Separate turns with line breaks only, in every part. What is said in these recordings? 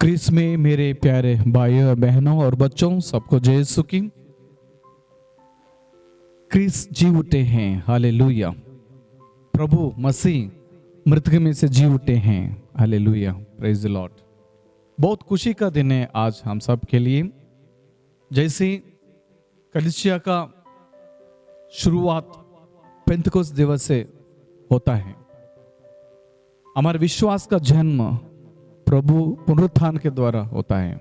Chris में मेरे प्यारे भाइयों और बहनों और बच्चों सबको जय यीशु की। क्रिस जी उठे हैं, हालेलुया। प्रभु मसीह मृतक में से जी उठे हैं, हालेलुया, प्रेज द लॉर्ड। बहुत खुशी का दिन है आज हम सब के लिए। जैसे कलीसिया का शुरुआत पेंतकोस्त दिवस से होता है, हमारे विश्वास का जन्म प्रभु पुनरुत्थान के द्वारा होता है।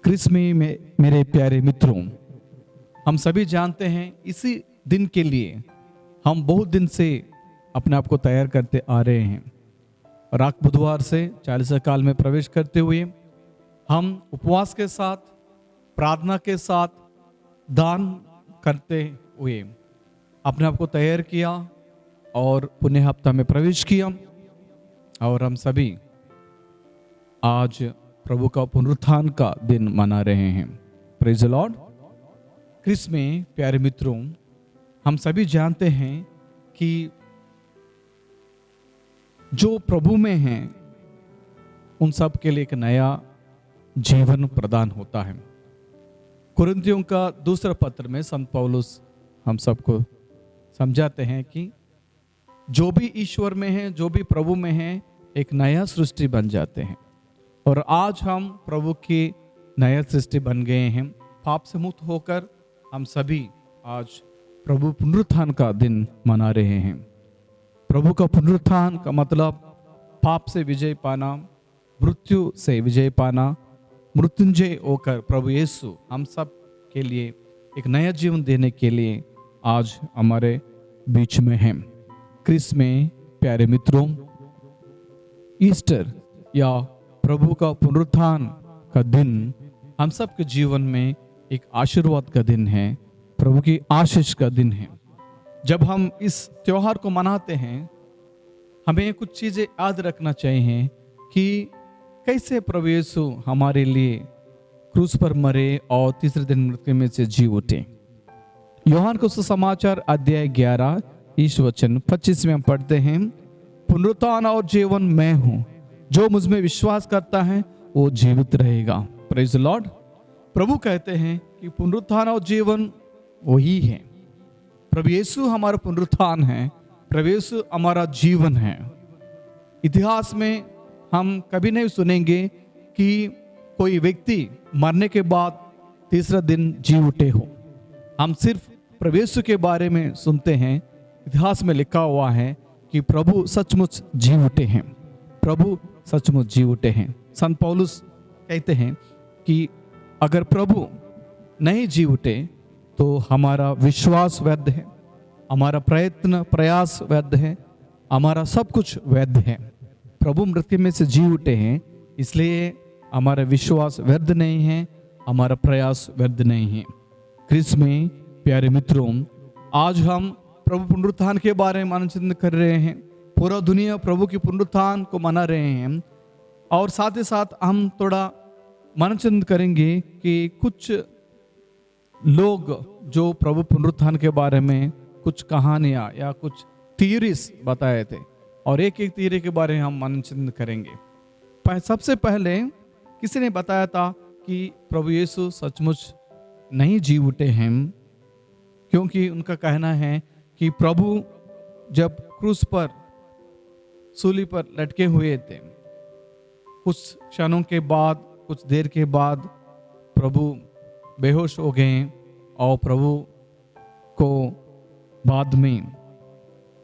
क्रिस में मेरे प्यारे मित्रों, हम सभी जानते हैं इसी दिन के लिए हम बहुत दिन से अपने आप को तैयार करते आ रहे हैं। राख बुधवार से 40 काल में प्रवेश करते हुए हम उपवास के साथ, प्रार्थना के साथ, दान करते हुए अपने आप को तैयार किया और पुण्य हफ्ता में प्रवेश किया। और हम सभी आज प्रभु का पुनरुत्थान का दिन मना रहे हैं। Praise the Lord. क्रिस में प्यारे मित्रों, हम सभी जानते हैं कि जो प्रभु में हैं उन सब के लिए एक नया जीवन प्रदान होता है। कुरिन्थियों का दूसरा पत्र में संत पौलुस हम सबको समझाते हैं कि जो भी ईश्वर में है, जो भी प्रभु में है, एक नया सृष्टि बन जाते हैं। और आज हम प्रभु की नया सृष्टि बन गए हैं। पाप से मुक्त होकर हम सभी आज प्रभु पुनरुत्थान का दिन मना रहे हैं। प्रभु का पुनरुत्थान का मतलब पाप से विजय पाना, मृत्यु से विजय पाना, मृत्युंजय होकर प्रभु यीशु हम सब के लिए एक नया जीवन देने के लिए आज हमारे बीच में हैं। क्रिस में प्यारे मित्रों, ईस्टर या प्रभु का पुनरुत्थान का दिन हम सब के जीवन में एक आशीर्वाद का दिन है, प्रभु की आशीष का दिन है। जब हम इस त्योहार को मनाते हैं, हमें कुछ चीजें याद रखना चाहिए कि कैसे प्रभु यीशु हमारे लिए क्रूस पर मरे और तीसरे दिन मृत्यु में से जी उठे। यूहन्ना का सुसमाचार अध्याय 11 इस वचन 25 में हम पढ़ते हैं, पुनरुत्थान और जीवन मैं हूं, जो मुझ में विश्वास करता है वो जीवित रहेगा। Praise the Lord. प्रभु कहते हैं कि पुनरुत्थान और जीवन वही है। प्रभु यीशु हमारा पुनरुत्थान है, प्रभु यीशु हमारा जीवन है। इतिहास में हम कभी नहीं सुनेंगे कि कोई व्यक्ति मरने के बाद तीसरा दिन जी उठे हो। हम सिर्फ प्रभु यीशु के बारे में सुनते हैं। इतिहास में लिखा हुआ है कि प्रभु सचमुच जी उठे हैं, प्रभु सचमुच जी उठे हैं। संत पौलुस कहते हैं कि अगर प्रभु नहीं जी उठे तो हमारा विश्वास व्यर्थ है, हमारा प्रयत्न प्रयास व्यर्थ है, हमारा सब कुछ व्यर्थ है। प्रभु मृत्यु में से जी उठे हैं, इसलिए हमारा विश्वास व्यर्थ नहीं है, हमारा प्रयास व्यर्थ नहीं है। क्रिस में प्यारे मित्रों, आज हम प्रभु पुनरुत्थान के बारे में आनंद कर रहे हैं। पूरा दुनिया प्रभु की पुनरुत्थान को मना रहे हैं और साथ ही साथ हम थोड़ा मननचिंतन करेंगे कि कुछ लोग जो प्रभु पुनरुत्थान के बारे में कुछ कहानियां या कुछ थियरीज बताए थे और एक एक थियरी के बारे में हम मननचिंतन करेंगे। सबसे पहले किसी ने बताया था कि प्रभु यीशु सचमुच नहीं जी उठे हैं, क्योंकि उनका कहना है कि प्रभु जब क्रूस पर सूली पर लटके हुए थे, कुछ क्षणों के बाद, कुछ देर के बाद प्रभु बेहोश हो गए और प्रभु को बाद में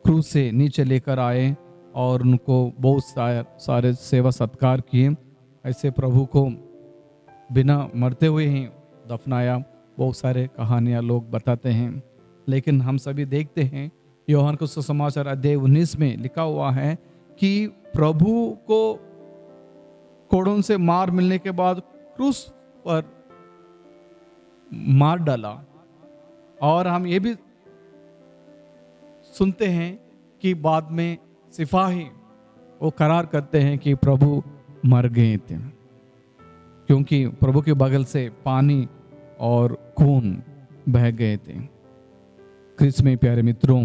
क्रूस से नीचे लेकर आए और उनको बहुत सारे सेवा सत्कार किए। ऐसे प्रभु को बिना मरते हुए ही दफनाया। बहुत सारे कहानियाँ लोग बताते हैं, लेकिन हम सभी देखते हैं यूहन्ना का सुसमाचार अध्याय 19 में लिखा हुआ है कि प्रभु को कोड़ों से मार मिलने के बाद क्रूस पर मार डाला। और हम ये भी सुनते हैं कि बाद में सिपाही वो करार करते हैं कि प्रभु मर गए थे, क्योंकि प्रभु के बगल से पानी और खून बह गए थे। क्रिस में प्यारे मित्रों,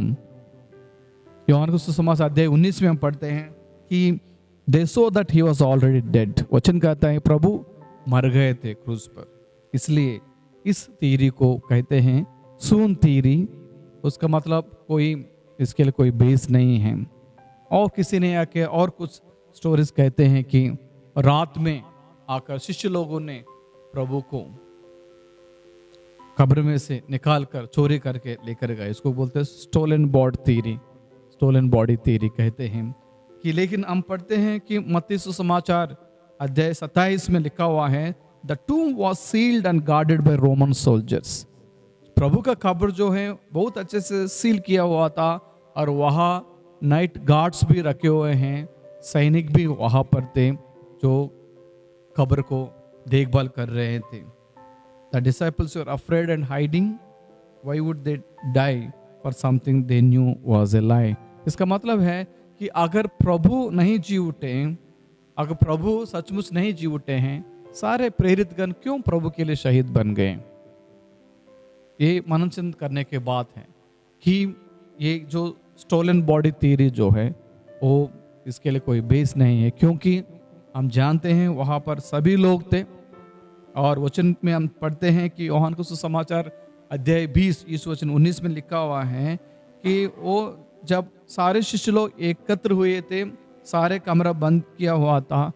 यूहन्ना का सुसमाचार अध्याय 19 में हम पढ़ते हैं कि they saw that he was already dead. वचन कहता है प्रभु मर गए थे क्रूस पर, इसलिए इस थियरी को कहते हैं सून थियरी। उसका मतलब कोई इसके लिए कोई बेस नहीं है। और किसी ने आके और कुछ स्टोरीज कहते हैं कि रात में आकर शिष्य लोगों ने प्रभु को कब्र में से निकाल कर चोरी करके लेकर गए। इसको बोलते हैं stolen body theory, stolen body theory कहते हैं कि। लेकिन हम पढ़ते हैं कि मत्ती सुसमाचार अध्याय 27 में लिखा हुआ है the tomb was sealed and guarded by Roman soldiers. प्रभु का कब्र जो है बहुत अच्छे से सील किया हुआ था और वहाँ नाइट गार्ड्स भी रखे हुए हैं, सैनिक भी वहाँ पर थे जो कब्र को देखभाल कर रहे थे। The disciples were afraid and hiding. Why would they die for something they knew was a lie? इसका मतलब है कि अगर प्रभु नहीं जी उठे, अगर प्रभु सचमुच नहीं जी उठे हैं, सारे प्रेरित गण क्यों प्रभु के लिए शहीद बन गए? ये मनन करने के बाद है कि ये जो स्टोलन बॉडी थ्योरी जो है वो इसके लिए कोई बेस नहीं है, क्योंकि हम जानते हैं वहाँ पर सभी लोग थे। और वचन में हम पढ़ते हैं कि यूहन्ना का सुसमाचार अध्याय 20 इस वचन 19 में लिखा हुआ है कि वो जब सारे शिष्य लोग एकत्र हुए थे, सारे कमरा बंद किया हुआ था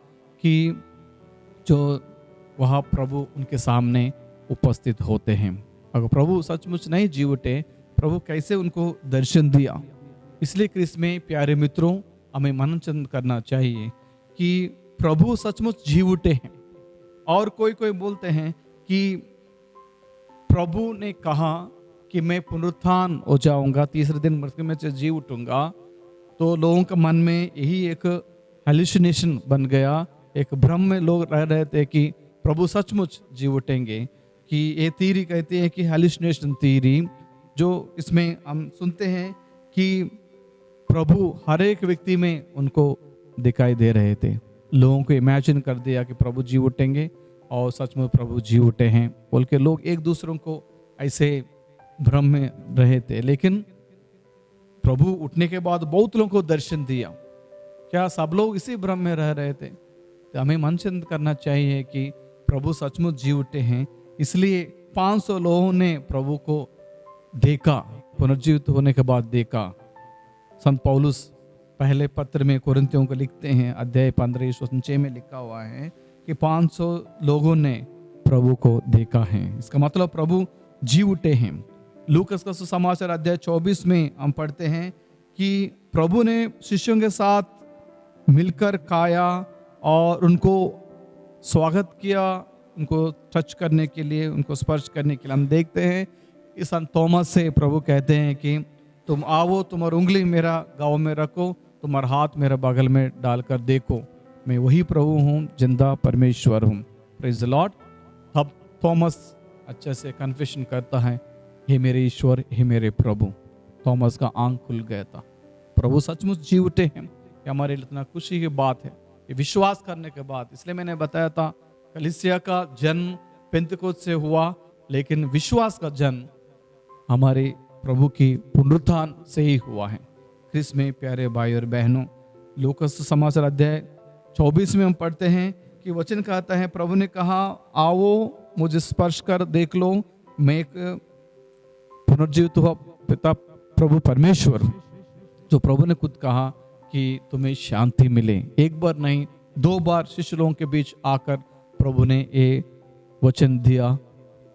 कि जो वहाँ प्रभु उनके सामने उपस्थित होते हैं। अगर प्रभु सचमुच नहीं जी उठे, प्रभु कैसे उनको दर्शन दिया? इसलिए क्रिस्त में प्यारे मित्रों हमें मनन करना चाहिए कि प्रभु सचमुच जी उठे हैं। और कोई कोई बोलते हैं कि प्रभु ने कहा कि मैं पुनरुत्थान हो जाऊंगा, तीसरे दिन मृत्यु में से जी उठूंगा। तो लोगों के मन में यही एक हेलुसिनेशन बन गया, एक भ्रम में लोग रह रहे थे कि प्रभु सचमुच जी उठेंगे। कि ये थ्योरी कहती है कि हेलुसिनेशन थ्योरी, जो इसमें हम सुनते हैं कि प्रभु हर एक व्यक्ति में उनको दिखाई दे रहे थे। लोगों को इमेजिन कर दिया कि प्रभु जी उठेंगे और सचमुच प्रभु जी उठे हैं बोल के लोग एक दूसरों को ऐसे भ्रम में रहे थे। लेकिन प्रभु उठने के बाद बहुत लोगों को दर्शन दिया। क्या सब लोग इसी भ्रम में रह रहे थे? तो हमें मनन करना चाहिए कि प्रभु सचमुच जी उठे हैं। इसलिए 500 लोगों ने प्रभु को देखा, पुनर्जीवित होने के बाद देखा। संत पौलुस पहले पत्र में कुरिन्थियों को लिखते हैं अध्याय 15 वचन 6 में लिखा हुआ है कि 500 लोगों ने प्रभु को देखा है। इसका मतलब प्रभु जी उठे हैं। लूकस का सुसमाचार अध्याय 24 में हम पढ़ते हैं कि प्रभु ने शिष्यों के साथ मिलकर खाया और उनको स्वागत किया, उनको टच करने के लिए, उनको स्पर्श करने के लिए। हम देखते हैं इस संत थॉमस से प्रभु कहते हैं कि तुम आओ, तुम्हारी उंगली मेरा गाँव में रखो, तुम्हारा हाथ मेरे बगल में डालकर देखो, मैं वही प्रभु हूँ, जिंदा परमेश्वर हूँ। Praise the Lord. तब थॉमस अच्छे से कन्फेशन करता है, हे मेरे ईश्वर, हे मेरे प्रभु। थॉमस का आंख खुल गया था। प्रभु सचमुच जी उठे हैं। ये हमारे लिए इतना खुशी की बात है, ये विश्वास करने के बाद। इसलिए मैंने बताया था कलीसिया का जन्म पेंतकोस्त से हुआ, लेकिन विश्वास का जन्म हमारे प्रभु की पुनरुत्थान से ही हुआ है। क्रिस्त में प्यारे भाई और बहनों, लूकस समाचार अध्याय 24 में हम पढ़ते हैं कि वचन कहता है प्रभु ने कहा, आओ मुझे स्पर्श कर देख लो, मैं एक पुनर्जीवित हुआ पिता प्रभु परमेश्वर हूँ। जो प्रभु ने खुद कहा कि तुम्हें शांति मिले। एक बार नहीं, 2 बार शिष्य लोगों के बीच आकर प्रभु ने ये वचन दिया,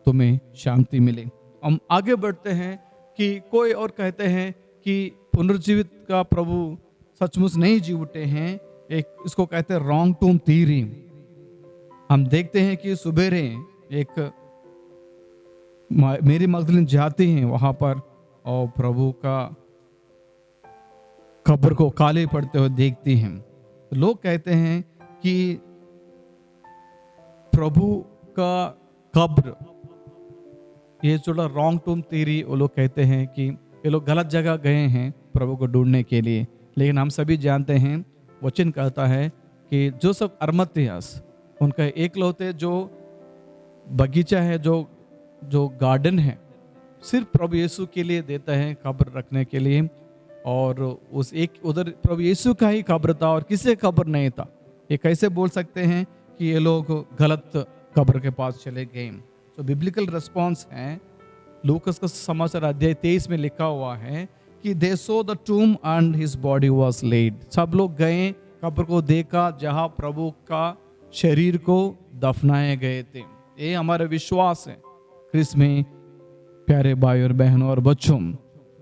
तुम्हें शांति मिले। हम आगे बढ़ते हैं कि कोई और कहते हैं कि पुनर्जीवित का प्रभु सचमुच नहीं जी उठे हैं। एक इसको कहते हैं रॉन्ग टूम थ्योरी। हम देखते हैं कि सुबेरे एक मेरी मगदलीन जाती हैं वहां पर और प्रभु का कब्र को काले पड़ते हुए देखती हैं। तो लोग कहते हैं कि प्रभु का कब्र, ये जो रॉन्ग टूम थ्योरी, वो लोग कहते हैं कि ये लोग गलत जगह गए हैं प्रभु को ढूंढने के लिए। लेकिन हम सभी जानते हैं वचन कहता है कि जोसेफ अरमतियास, उनका एकलौते जो बगीचा है, जो गार्डन है, सिर्फ प्रभु यीशु के लिए देता है कब्र रखने के लिए। और उस एक उधर प्रभु यीशु का ही कब्र था और किसी का कब्र नहीं था। ये कैसे बोल सकते हैं कि ये लोग गलत कब्र के पास चले गए? तो बिब्लिकल रिस्पॉन्स है, लूकस का समाचार अध्याय 23 में लिखा हुआ है कि they saw the tomb and his body was laid. सब लोग गए, कब्र को देखा जहां प्रभु का शरीर को दफनाए गए थे। ये हमारा विश्वास है। क्रिस में प्यारे भाई और बहनों और बच्चों,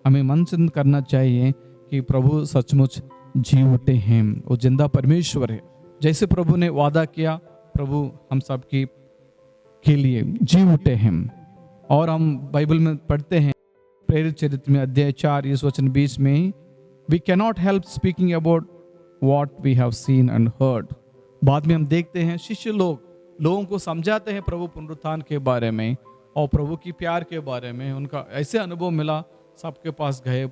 हमें मनन करना चाहिए कि प्रभु सचमुच जी उठे हैं, वो जिंदा परमेश्वर है। जैसे प्रभु ने वादा किया, प्रभु हम सब की के लिए जी उठे हैं। और हम बाइबल में पढ़ते हैं प्रेरित चरित्र में अध्याय 4 इस वचन 20 में, we cannot help speaking about what we have seen and heard. बाद में हम देखते हैं शिष्य लोगों को समझाते हैं प्रभु पुनरुत्थान के बारे में और प्रभु की प्यार के बारे में। उनका ऐसे अनुभव मिला, सबके पास गए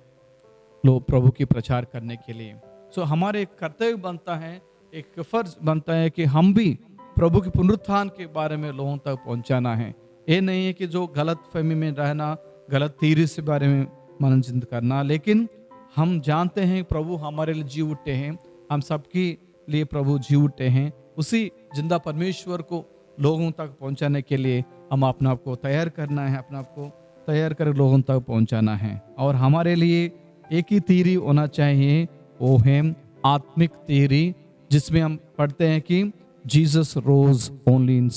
लोग प्रभु की प्रचार करने के लिए। सो हमारे एक कर्तव्य बनता है, एक फर्ज बनता है कि हम भी प्रभु के पुनरुत्थान के बारे में लोगों तक पहुंचाना है। ये नहीं है कि जो गलत फहमी में रहना, गलत थ्योरी से बारे में मनन चिंतन करना, लेकिन हम जानते हैं प्रभु हमारे लिए जी उठे हैं, हम सबके लिए प्रभु जी उठे हैं। उसी जिंदा परमेश्वर को लोगों तक पहुंचाने के लिए हम अपने आप को तैयार करना है, अपने आप को तैयार कर लोगों तक पहुंचाना है। और हमारे लिए एक ही थ्योरी होना चाहिए, वो है आत्मिक थ्योरी, जिसमें हम पढ़ते हैं कि Jesus rose only in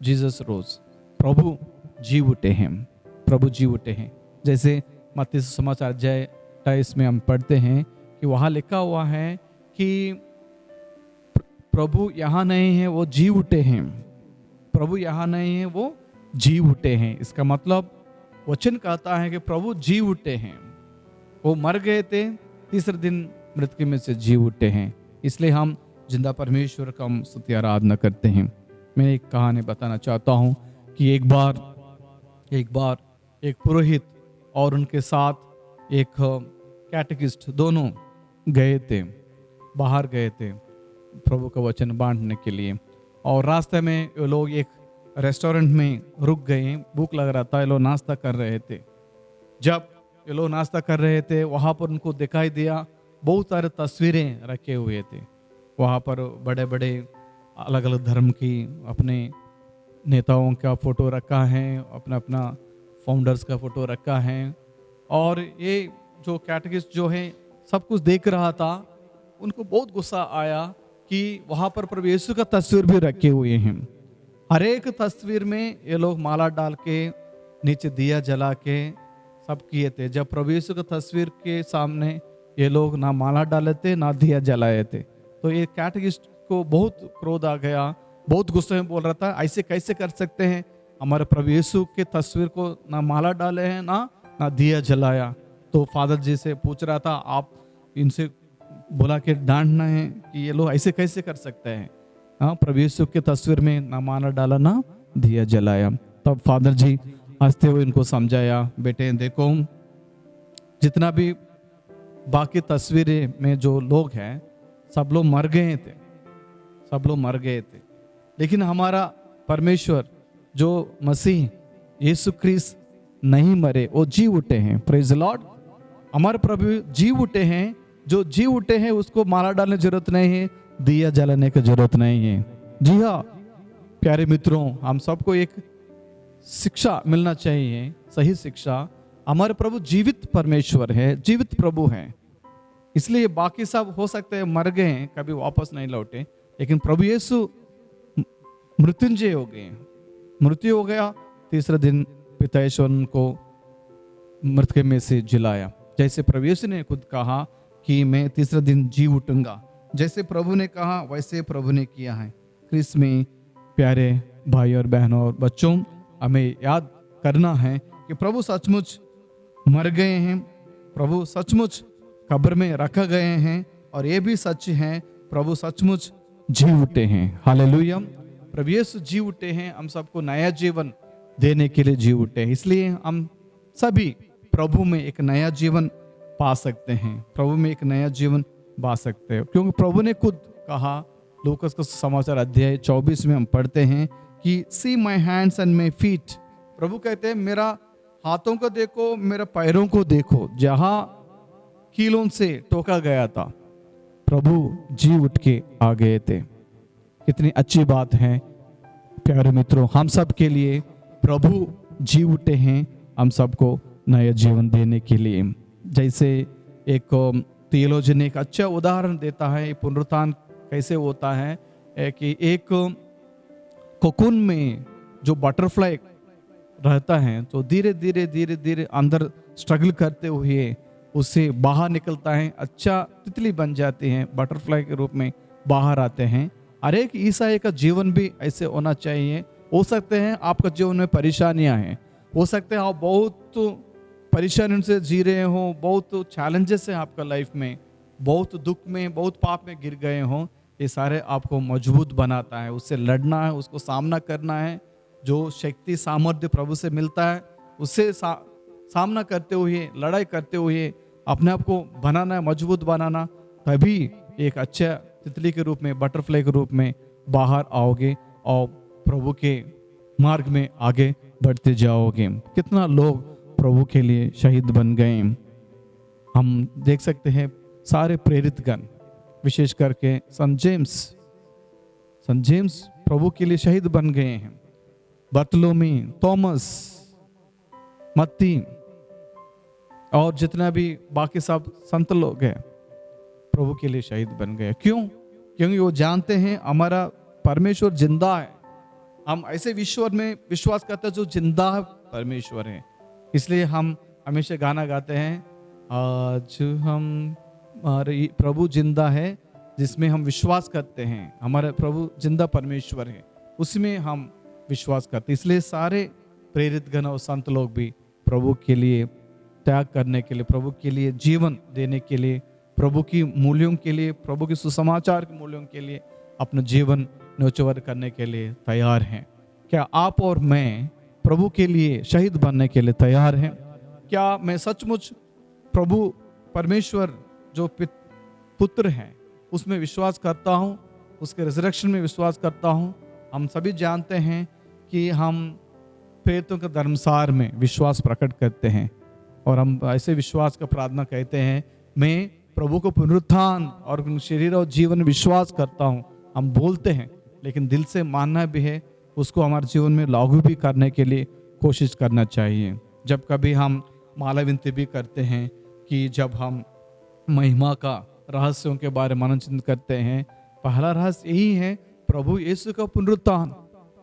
Jesus rose, प्रभु जी उठे हैं, प्रभु जी उठे हैं। जैसे मत्ती समाचार अध्याय 28 में हम पढ़ते हैं कि वहाँ लिखा हुआ है कि प्रभु यहाँ नहीं है, वो जी उठे हैं। प्रभु यहाँ नहीं है, वो जी उठे हैं। इसका मतलब वचन कहता है कि प्रभु जी उठे हैं। वो मर गए थे, तीसरे दिन मृत्यु में से जी उठे हैं। इसलिए हम जिंदा परमेश्वर का हम स्तुति आराधना करते हैं। मैं एक कहानी बताना चाहता हूँ कि एक बार एक पुरोहित और उनके साथ एक कैटेकिस्ट दोनों गए थे, बाहर गए थे प्रभु का वचन बांटने के लिए। और रास्ते में ये लोग एक रेस्टोरेंट में रुक गए, भूख लग रहा था, ये लोग नाश्ता कर रहे थे। जब ये लोग नाश्ता कर रहे थे, वहाँ पर उनको दिखाई दिया बहुत सारे तस्वीरें रखे हुए थे। वहाँ पर बड़े बड़े अलग अलग धर्म की अपने नेताओं का फोटो रखा है, अपना अपना फाउंडर्स का फोटो रखा है। और ये जो कैटेकिस्ट जो है सब कुछ देख रहा था, उनको बहुत गुस्सा आया कि वहाँ पर प्रभु यीशु का तस्वीर भी रखे हुए हैं। हर एक तस्वीर में ये लोग माला डाल के नीचे दिया जला के सब किए थे। जब प्रभु यीशु का तस्वीर के सामने ये लोग ना माला डाले थे ना दिया जलाए थे, तो ये कैटेकिस्ट को बहुत क्रोध आ गया, बहुत गुस्से में बोल रहा था, ऐसे कैसे कर सकते हैं, हमारे प्रभु यीशु के तस्वीर को ना माला डाले हैं ना दिया जलाया। तो फादर जी से पूछ रहा था, आप इनसे बुला के डांटना है कि ये लोग ऐसे कैसे कर सकते हैं, हाँ, प्रभु यीशु के तस्वीर में ना माला डाला ना दिया जलाया। तब फादर जी हंसते हुए इनको समझाया, बेटे देखो, जितना भी बाकी तस्वीरें में जो लोग हैं सब लोग मर गए थे, सब लोग मर गए थे, लेकिन हमारा परमेश्वर जो मसीह यीशु क्रिस्त नहीं मरे, वो जी उठे हैं। Praise the Lord. हमारे प्रभु जी उठे हैं। जो जी उठे हैं उसको माला डालने की जरूरत नहीं है, दिया जलाने की जरूरत नहीं है। जी हाँ प्यारे मित्रों, हम सबको एक शिक्षा मिलना चाहिए, सही शिक्षा। हमारे प्रभु जीवित परमेश्वर है, जीवित प्रभु हैं। इसलिए बाकी सब हो सकते हैं मर गए हैं, कभी वापस नहीं लौटे, लेकिन प्रभु यीशु मृत्युंजय हो गए, मृत्यु हो गया, तीसरे दिन पिता ईश्वर को मृत्यु में से जिलाया। जैसे प्रभु यीशु ने खुद कहा कि मैं तीसरे दिन जी उठूंगा, जैसे प्रभु ने कहा वैसे प्रभु ने किया है। क्रिस्त में प्यारे भाई और बहनों और बच्चों, हमें याद करना है कि प्रभु सचमुच मर गए हैं, प्रभु सचमुच कब्र में रखा गए हैं, और ये भी सच है प्रभु सचमुच जी उठे हैं। हालेलुया। प्रभु यीशु जी उठे हैं, हम सबको नया जीवन देने के लिए जी उठे हैं। इसलिए हम सभी प्रभु में एक नया जीवन पा सकते हैं, प्रभु में एक नया जीवन पा सकते हैं, क्योंकि प्रभु ने खुद कहा। लूकस का समाचार अध्याय 24 में हम पढ़ते हैं कि see my hands and my feet. प्रभु कहते हैं मेरा हाथों को देखो, मेरे पैरों को देखो, जहां कीलों से टोका गया था, प्रभु जी उठ के आ गए थे। कितनी अच्छी बात है प्यारे मित्रों, हम सब के लिए प्रभु जी उठे हैं, हम सबको नया जीवन देने के लिए। जैसे एक थियोलॉजियन एक अच्छा उदाहरण देता है पुनरुत्थान कैसे होता है, कि एक कोकून में जो बटरफ्लाई रहता है तो धीरे धीरे धीरे धीरे अंदर स्ट्रगल करते हुए उससे बाहर निकलता है, अच्छा तितली बन जाती है, बटरफ्लाई के रूप में बाहर आते हैं। हर एक ईसाई का जीवन भी ऐसे होना चाहिए। हो सकते हैं आपका जीवन में परेशानियां हैं, हो सकते हैं आप बहुत परेशानियों से जी रहे हो, बहुत चैलेंजेस हैं आपका लाइफ में, बहुत दुख में, बहुत पाप में गिर गए हो। ये सारे आपको मजबूत बनाता है, उससे लड़ना है, उसको सामना करना है। जो शक्ति सामर्थ्य प्रभु से मिलता है उससे सामना करते हुए, लड़ाई करते हुए अपने आप को बनाना है, मजबूत बनाना, तभी एक अच्छा तितली के रूप में, बटरफ्लाई के रूप में बाहर आओगे और प्रभु के मार्ग में आगे बढ़ते जाओगे। कितना लोग प्रभु के लिए शहीद बन गए। हम देख सकते हैं सारे प्रेरित गण, विशेष करके संत जेम्स प्रभु के लिए शहीद बन गए हैं। बर्तलोमी, थॉमस, मत्ती और जितना भी बाकी सब संत लोग हैं प्रभु के लिए शहीद बन गए। क्यों? क्योंकि वो जानते हैं हमारा परमेश्वर जिंदा है। हम ऐसे ईश्वर में विश्वास करते हैं जो जिंदा परमेश्वर है। इसलिए हम हमेशा गाना गाते हैं, आज हमारे प्रभु जिंदा है, जिसमें हम विश्वास करते हैं हमारा प्रभु जिंदा परमेश्वर है, उसमें हम विश्वास करते। इसलिए सारे प्रेरित गण और संत लोग भी प्रभु के लिए त्याग करने के लिए, प्रभु के लिए जीवन देने के लिए, प्रभु की मूल्यों के लिए, प्रभु के सुसमाचार के मूल्यों के लिए अपना जीवन न्योछावर करने के लिए तैयार हैं। क्या आप और मैं प्रभु के लिए शहीद बनने के लिए तैयार हैं? क्या मैं सचमुच प्रभु परमेश्वर जो पुत्र हैं उसमें विश्वास करता हूँ, उसके रिजरेक्शन में विश्वास करता हूँ? हम सभी जानते हैं कि हम प्रेरितों के धर्मसार में विश्वास प्रकट करते हैं और हम ऐसे विश्वास का प्रार्थना कहते हैं, मैं प्रभु को पुनरुत्थान और शरीर और जीवन विश्वास करता हूँ। हम बोलते हैं लेकिन दिल से मानना भी है, उसको हमारे जीवन में लागू भी करने के लिए कोशिश करना चाहिए। जब कभी हम माला विनती भी करते हैं कि जब हम महिमा का रहस्यों के बारे में मनन चिंतन करते हैं, पहला रहस्य यही है प्रभु यीशु का पुनरुत्थान,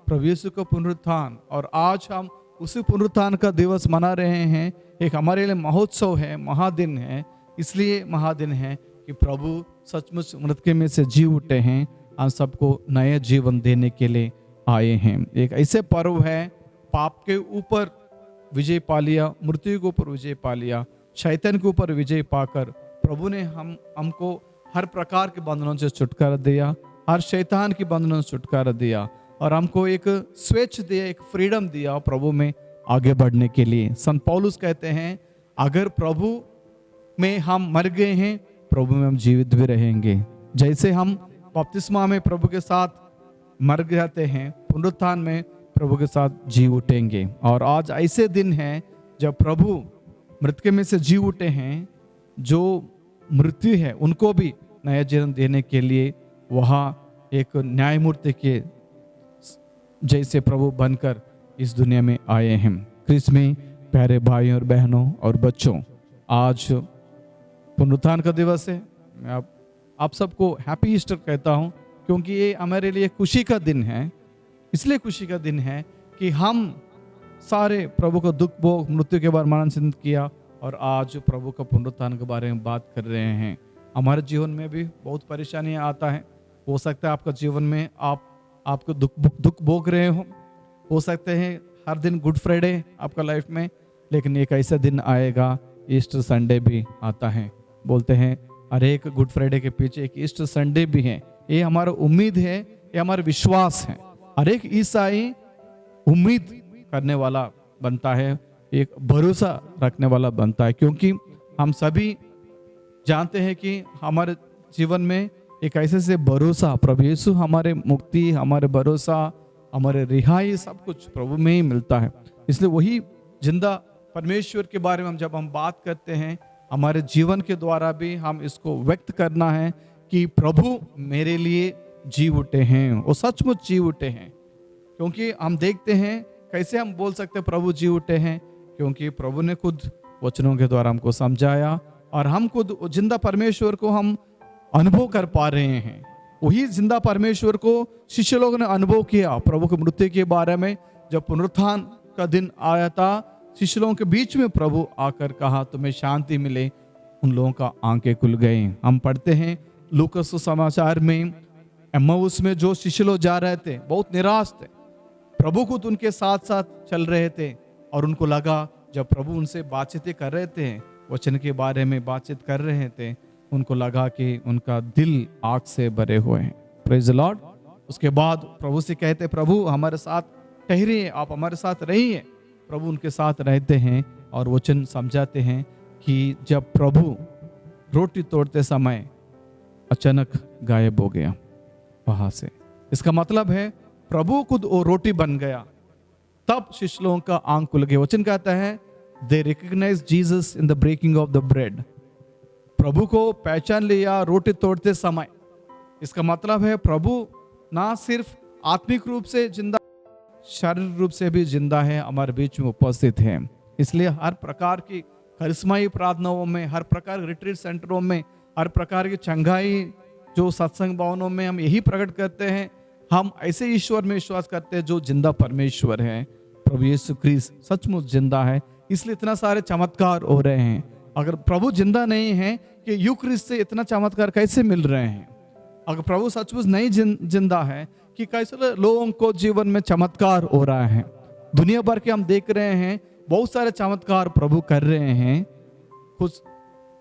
प्रभु यीशु का पुनरुत्थान। और आज हम उसी पुनरुत्थान का दिवस मना रहे हैं। एक हमारे लिए महोत्सव है, महादिन है। इसलिए महादिन है कि प्रभु सचमुच मृत्यु में से जी उठे हैं, हम सबको नया जीवन देने के लिए आए हैं। एक ऐसे पर्व है, पाप के ऊपर विजय पा लिया, मृत्यु के ऊपर विजय पा लिया, शैतान के ऊपर विजय पाकर प्रभु ने हमको हर प्रकार के बंधनों से छुटकारा दिया, हर शैतान की बंधनों से छुटकारा दिया और हमको एक स्वेच्छ दिया, एक फ्रीडम दिया प्रभु में आगे बढ़ने के लिए। संत पौलुस कहते हैं, अगर प्रभु में हम मर गए हैं, प्रभु में हम जीवित भी रहेंगे। जैसे हम बपतिस्मा में प्रभु के साथ मर जाते हैं, पुनरुत्थान में प्रभु के साथ जी उठेंगे। और आज ऐसे दिन हैं जब प्रभु मृत्यु में से जी उठे हैं, जो मृत्यु है उनको भी नया जीवन देने के लिए वहाँ एक न्यायमूर्ति के जैसे प्रभु बनकर इस दुनिया में आए हैं। क्रिस्त में प्यारे भाइयों और बहनों और बच्चों, आज पुनरुत्थान का दिवस है। मैं आप सबको हैप्पी ईस्टर कहता हूँ, क्योंकि ये हमारे लिए खुशी का दिन है। इसलिए खुशी का दिन है कि हम सारे प्रभु का दुख भोग मृत्यु के बारे में मनन चिंतन किया और आज प्रभु का पुनरुत्थान के बारे में बात कर रहे हैं। हमारे जीवन में भी बहुत परेशानियां आता है। हो सकता है आपका जीवन में आपको दुख भोग रहे हो सकते हैं हर दिन गुड फ्राइडे आपका लाइफ में, लेकिन एक ऐसा दिन आएगा, ईस्टर संडे भी आता है। बोलते हैं हर एक गुड फ्राइडे के पीछे एक ईस्टर संडे भी है। ये हमारा उम्मीद है, ये हमारा विश्वास है। हर एक ईसाई उम्मीद करने वाला बनता है, एक भरोसा रखने वाला बनता है, क्योंकि हम सभी जानते हैं कि हमारे जीवन में एक ऐसे से भरोसा, प्रभु यीशु हमारे मुक्ति, हमारे भरोसा, हमारे रिहाई सब कुछ प्रभु में ही मिलता है। इसलिए वही जिंदा परमेश्वर के बारे में जब हम बात करते हैं, हमारे जीवन के द्वारा भी हम इसको व्यक्त करना है कि प्रभु मेरे लिए जी उठे हैं, वो सचमुच जी उठे हैं। क्योंकि हम देखते हैं कैसे हम बोल सकते हैं प्रभु जी उठे हैं, क्योंकि प्रभु ने खुद वचनों के द्वारा हमको समझाया और हम खुद जिंदा परमेश्वर को हम अनुभव कर पा रहे हैं। वही जिंदा परमेश्वर को शिष्य लोगों ने अनुभव किया प्रभु की मृत्यु के बारे में। जब पुनरुत्थान का दिन आया था, शिष्य लोगों के बीच में प्रभु आकर कहा तुम्हें शांति मिले, उन लोगों का आंखें खुल गई। हम पढ़ते हैं लूका सुसमाचार में, एम्माउस में जो शिष्य लोग जा रहे थे बहुत निराश थे, प्रभु खुद उनके साथ साथ चल रहे थे और उनको लगा जब प्रभु उनसे बातचीतें कर रहे थे, वचन के बारे में बातचीत कर रहे थे, उनको लगा कि उनका दिल आग से भरे हुए हैं। Praise the Lord. उसके बाद प्रभु से कहते प्रभु हमारे साथ ठहरिए, आप हमारे साथ रहिए। प्रभु उनके साथ रहते हैं और वचन समझाते हैं कि जब प्रभु रोटी तोड़ते समय अचानक गायब हो गया वहां से। इसका मतलब है प्रभु खुद वो रोटी बन गया। तब शिष्य लोगों का आंख खुल गया। वचन कहता है they recognise Jesus in the breaking of the bread. प्रभु को पहचान लिया रोटी तोड़ते समय। इसका मतलब है प्रभु ना सिर्फ आत्मिक रूप से जिंदा, शारीरिक रूप से भी जिंदा है, हमारे बीच में उपस्थित है। इसलिए हर प्रकार की करिश्माई प्रार्थनाओं में, हर प्रकार के रिट्रीट सेंटरों में, हर प्रकार की चंगाई जो सत्संग भवनों में हम यही प्रकट करते हैं, हम ऐसे ईश्वर में विश्वास करते हैं जो जिंदा परमेश्वर है। प्रभु यीशु ख्रीस्त सचमुच जिंदा है, इसलिए इतना सारे चमत्कार हो रहे हैं। अगर प्रभु जिंदा नहीं है कि यूक्रिस्ट से इतना चमत्कार कैसे मिल रहे हैं? अगर प्रभु सचमुच नहीं जिंदा है कि कैसे लोगों को जीवन में चमत्कार हो रहा है? दुनिया भर के हम देख रहे हैं बहुत सारे चमत्कार प्रभु कर रहे हैं, कुछ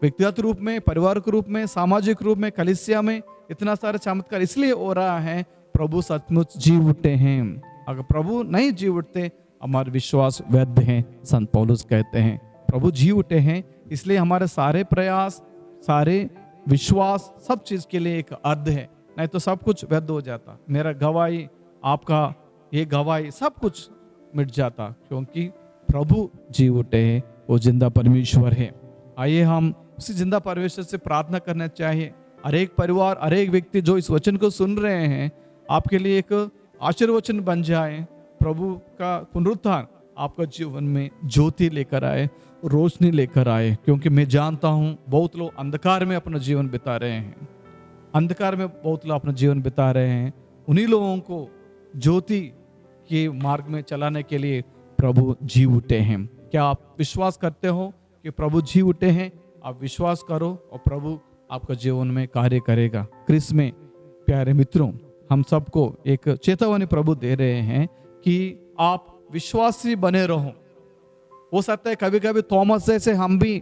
व्यक्तिगत रूप में, परिवार के रूप में, सामाजिक रूप में, कलीसिया में इतना सारे चमत्कार इसलिए हो रहा है प्रभु सचमुच जी उठे हैं। अगर प्रभु नहीं जी उठते हमारा विश्वास व्यर्थ है। संत पौलुस कहते हैं प्रभु जी उठे हैं, इसलिए हमारे सारे प्रयास, सारे विश्वास, सब चीज के लिए एक अर्थ है, नहीं तो सब कुछ व्यर्थ हो जाता। मेरा गवाही, आपका ये गवाही, सब कुछ मिट जाता, क्योंकि प्रभु जी उठे हैं, वो जिंदा परमेश्वर है। आइए हम उसी जिंदा परमेश्वर से प्रार्थना करना चाहिए। हर एक परिवार, हर एक व्यक्ति जो इस वचन को सुन रहे हैं, आपके लिए एक आशीर्वचन बन जाए। प्रभु का पुनरुत्थान आपका जीवन में ज्योति लेकर आए, रोशनी लेकर आए, क्योंकि मैं जानता हूं बहुत लोग अंधकार में अपना जीवन बिता रहे हैं, अंधकार में बहुत लोग अपना जीवन बिता रहे हैं। उन्हीं लोगों को ज्योति के मार्ग में चलाने के लिए प्रभु जी उठे हैं। क्या आप विश्वास करते हो कि प्रभु जी उठे हैं? आप विश्वास करो और प्रभु आपका जीवन में कार्य करेगा। क्रिस में प्यारे मित्रों, हम सबको एक चेतावनी प्रभु दे रहे हैं कि आप विश्वासी बने रहो। हो सकता है कभी कभी थॉमस जैसे हम भी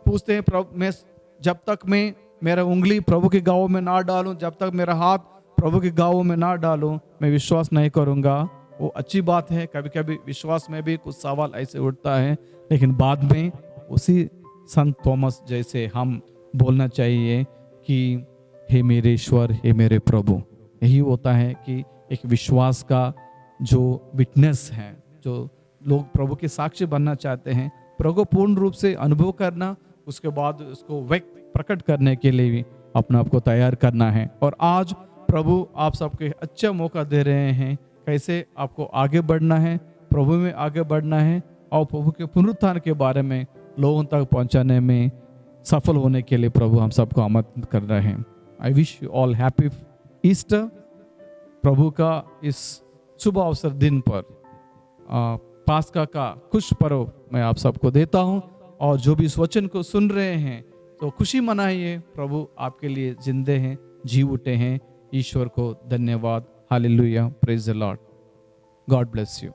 पूछते हैं प्रभु, मैं जब तक मैं मेरा उंगली प्रभु के गाँव में ना डालूं, जब तक मेरा हाथ प्रभु के गाँव में ना डालूं, मैं विश्वास नहीं करूंगा। वो अच्छी बात है, कभी कभी विश्वास में भी कुछ सवाल ऐसे उठता है, लेकिन बाद में उसी संत थॉमस जैसे हम बोलना चाहिए कि हे मेरे ईश्वर, हे मेरे प्रभु। यही होता है कि एक विश्वास का जो विटनेस है, जो लोग प्रभु के साक्षी बनना चाहते हैं, प्रभु को पूर्ण रूप से अनुभव करना, उसके बाद उसको व्यक्त प्रकट करने के लिए भी अपने आप को तैयार करना है। और आज प्रभु आप सबको अच्छा मौका दे रहे हैं, कैसे आपको आगे बढ़ना है, प्रभु में आगे बढ़ना है और प्रभु के पुनरुत्थान के बारे में लोगों तक पहुंचाने में सफल होने के लिए प्रभु हम सबको आमंत्रित कर रहे हैं। I wish you all happy Easter. प्रभु का इस शुभ अवसर दिन पर पास्का का खुश पर्व मैं आप सबको देता हूं, और जो भी इस वचन को सुन रहे हैं तो खुशी मनाइए। प्रभु आपके लिए जिंदे हैं, जी उठे हैं। ईश्वर को धन्यवाद। Hallelujah, praise the Lord. God bless you.